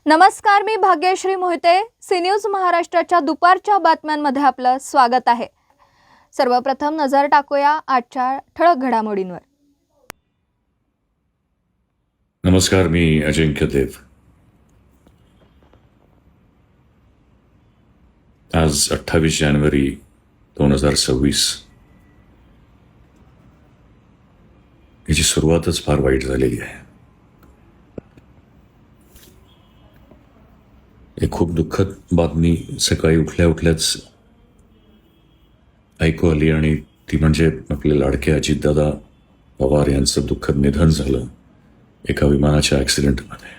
नमस्कार, मी Bhagyashree Mohite. C news महाराष्ट्राच्या दुपारच्या बातम्यांमध्ये आपलं स्वागत आहे. सर्वप्रथम नजर टाकूया आजच्या ठळक घडामोडींवर. नमस्कार, मी अजिंक्य देव. आज 28 जानेवारी 2026. याची सुरुवातच फार वाईट झालेली आहे. एक खूप दुःखद बातमी सकाळी उठल्या उठल्याच ऐकू आली आणि ती म्हणजे आपले लाडके अजितदादा पवार यांचं दुःखद निधन झालं एका विमानाच्या ॲक्सिडेंटमध्ये.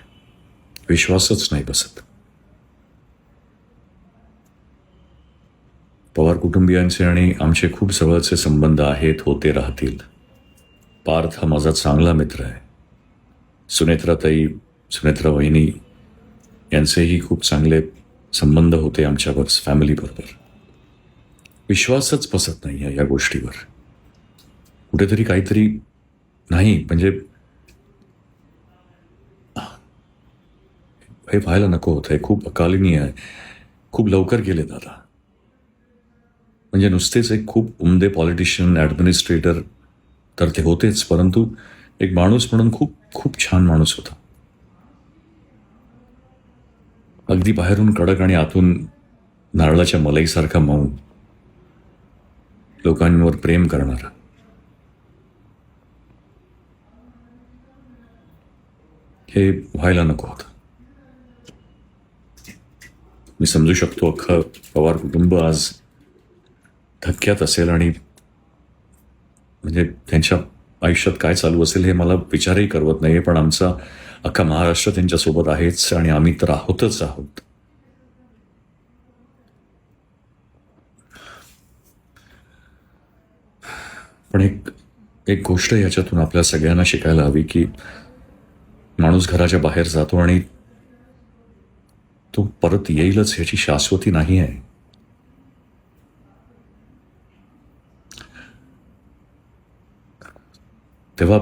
विश्वासच नाही बसत. पवार कुटुंबियांचे आणि आमचे खूप जवळचे संबंध आहेत, होते, राहतील. पार्थ हा माझा चांगला मित्र आहे. सुनेत्रा वहिनी यांचेही खूप चांगले संबंध होते आमच्यावर, फॅमिलीबरोबर. विश्वासच बसत नाही आहे या गोष्टीवर. कुठेतरी काहीतरी नाही, म्हणजे हे व्हायला नको होतं. हे खूप अकालनीय आहे. खूप लवकर गेले दादा. म्हणजे नुसतेच एक खूप उमदे पॉलिटिशियन, ॲडमिनिस्ट्रेटर तर ते होतेच, परंतु एक माणूस म्हणून खूप खूप छान माणूस होता. अगदी बाहेरून कडक आणि आतून नारळाच्या मलईसारखा मऊ, लोकांवर प्रेम करणारा. हे व्हायला नको होतं. मी समजू शकतो अख्खं पवार कुटुंब आज धक्क्यात असेल आणि म्हणजे त्यांच्या आयुष्यात काय चालू असेल हे मला विचारही करवत नाही. पण आमचा अख्खा महाराष्ट्र त्यांच्यासोबत आहेच आणि आम्ही तर आहोतच आहोत. पण एक गोष्ट याच्यातून आपल्या सगळ्यांना शिकायला हवी की माणूस घराच्या बाहेर जातो आणि तो परत येईलच ह्याची शाश्वती नाही आहे. तेव्हा